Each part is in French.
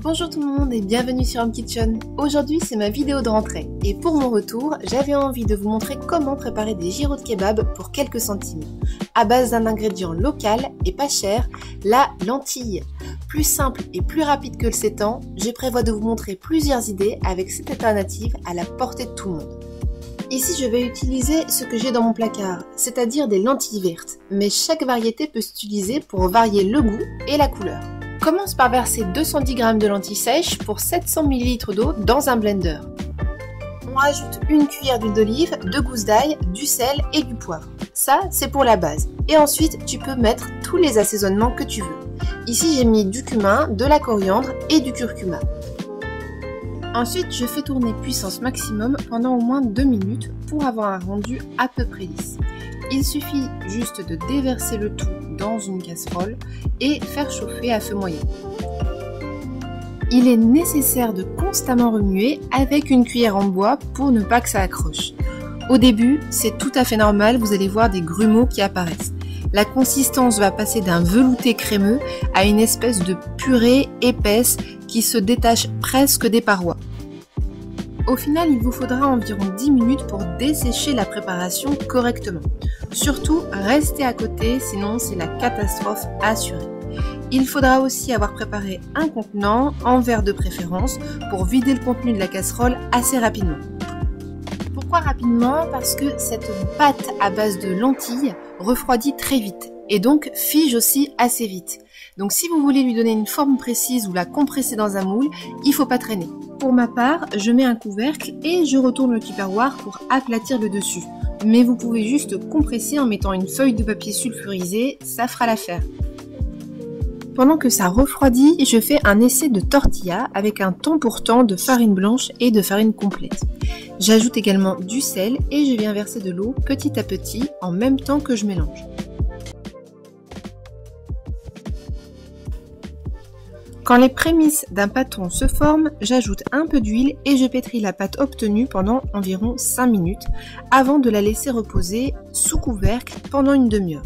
Bonjour tout le monde et bienvenue sur Home Kitchen. Aujourd'hui c'est ma vidéo de rentrée et pour mon retour j'avais envie de vous montrer comment préparer des gyros de kebab pour quelques centimes. À base d'un ingrédient local et pas cher, la lentille. Plus simple et plus rapide que le 7 ans, je prévois de vous montrer plusieurs idées avec cette alternative à la portée de tout le monde. Ici je vais utiliser ce que j'ai dans mon placard, c'est-à-dire des lentilles vertes, mais chaque variété peut s'utiliser pour varier le goût et la couleur. Commence par verser 210 g de lentilles sèches pour 700 ml d'eau dans un blender. On rajoute une cuillère d'huile d'olive, 2 gousses d'ail, du sel et du poivre. Ça, c'est pour la base. Et ensuite, tu peux mettre tous les assaisonnements que tu veux. Ici, j'ai mis du cumin, de la coriandre et du curcuma. Ensuite, je fais tourner puissance maximum pendant au moins 2 minutes pour avoir un rendu à peu près lisse. Il suffit juste de déverser le tout dans une casserole et faire chauffer à feu moyen. Il est nécessaire de constamment remuer avec une cuillère en bois pour ne pas que ça accroche. Au début, c'est tout à fait normal, vous allez voir des grumeaux qui apparaissent. La consistance va passer d'un velouté crémeux à une espèce de purée épaisse qui se détache presque des parois. Au final, il vous faudra environ 10 minutes pour dessécher la préparation correctement. Surtout, restez à côté, sinon c'est la catastrophe assurée. Il faudra aussi avoir préparé un contenant, en verre de préférence, pour vider le contenu de la casserole assez rapidement. Pourquoi rapidement? Parce que cette pâte à base de lentilles refroidit très vite et donc fige aussi assez vite. Donc si vous voulez lui donner une forme précise ou la compresser dans un moule, il ne faut pas traîner. Pour ma part, je mets un couvercle et je retourne le tupperware pour aplatir le dessus. Mais vous pouvez juste compresser en mettant une feuille de papier sulfurisé, ça fera l'affaire. Pendant que ça refroidit, je fais un essai de tortilla avec un temps pour temps de farine blanche et de farine complète. J'ajoute également du sel et je viens verser de l'eau petit à petit en même temps que je mélange. Quand les prémices d'un pâton se forment, j'ajoute un peu d'huile et je pétris la pâte obtenue pendant environ 5 minutes avant de la laisser reposer sous couvercle pendant une demi-heure.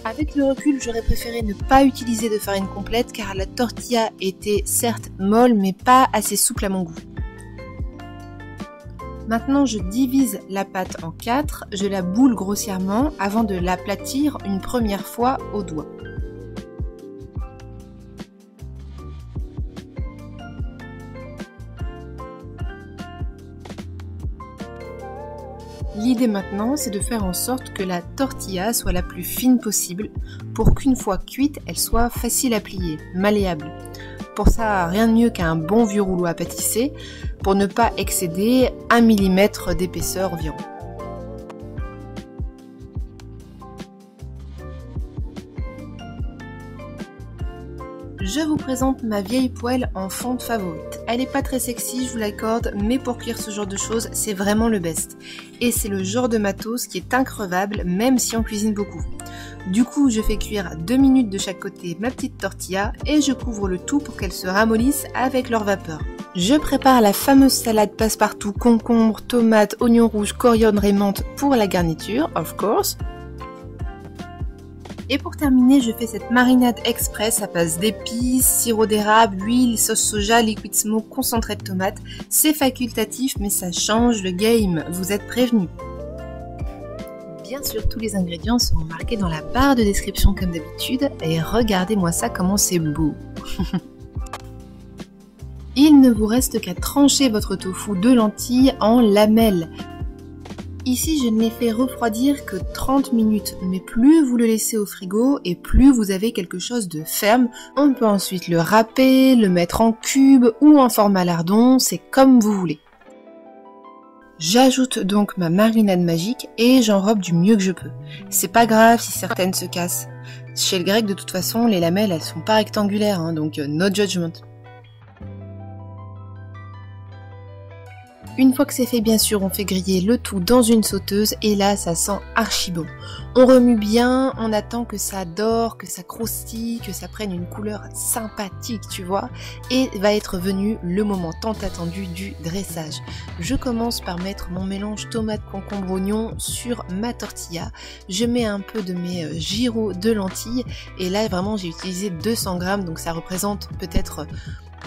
Avec le recul, j'aurais préféré ne pas utiliser de farine complète car la tortilla était certes molle mais pas assez souple à mon goût. Maintenant, je divise la pâte en 4, je la boule grossièrement avant de l'aplatir une première fois au doigt. L'idée maintenant, c'est de faire en sorte que la tortilla soit la plus fine possible pour qu'une fois cuite, elle soit facile à plier, malléable. Pour ça, rien de mieux qu'un bon vieux rouleau à pâtisser pour ne pas excéder 1 mm d'épaisseur environ. Je vous présente ma vieille poêle en fonte favorite. Elle n'est pas très sexy, je vous l'accorde, mais pour cuire ce genre de choses, c'est vraiment le best. Et c'est le genre de matos qui est increvable, même si on cuisine beaucoup. Du coup, je fais cuire 2 minutes de chaque côté ma petite tortilla et je couvre le tout pour qu'elle se ramollisse avec leur vapeur. Je prépare la fameuse salade passe-partout, concombre, tomates, oignons rouges, coriandre et menthe pour la garniture, of course. Et pour terminer, je fais cette marinade express à base d'épices, sirop d'érable, huile, sauce soja, liquid smoke, concentré de tomate. C'est facultatif mais ça change le game, vous êtes prévenus. Bien sûr, tous les ingrédients seront marqués dans la barre de description comme d'habitude et regardez-moi ça comment c'est beau. Il ne vous reste qu'à trancher votre tofu de lentilles en lamelles. Ici, je ne l'ai fait refroidir que 30 minutes, mais plus vous le laissez au frigo et plus vous avez quelque chose de ferme. On peut ensuite le râper, le mettre en cubes ou en format lardon, c'est comme vous voulez. J'ajoute donc ma marinade magique et j'enrobe du mieux que je peux. C'est pas grave si certaines se cassent. Chez le grec, de toute façon, les lamelles, elles sont pas rectangulaires, hein, donc no judgment. Une fois que c'est fait, bien sûr, on fait griller le tout dans une sauteuse et là, ça sent archi bon. On remue bien, on attend que ça dore, que ça croustille, que ça prenne une couleur sympathique, tu vois. Et va être venu le moment tant attendu du dressage. Je commence par mettre mon mélange tomate, concombre, oignon sur ma tortilla. Je mets un peu de mes gyros de lentilles et là, vraiment, j'ai utilisé 200 g, donc ça représente peut-être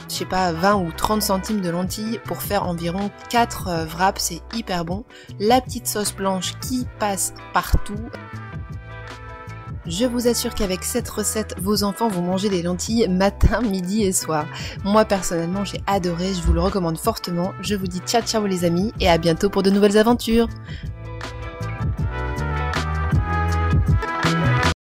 je sais pas, 20 ou 30 centimes de lentilles pour faire environ 4 wraps, c'est hyper bon. La petite sauce blanche qui passe partout. Je vous assure qu'avec cette recette, vos enfants vont manger des lentilles matin, midi et soir. Moi personnellement, j'ai adoré, je vous le recommande fortement. Je vous dis ciao ciao les amis et à bientôt pour de nouvelles aventures.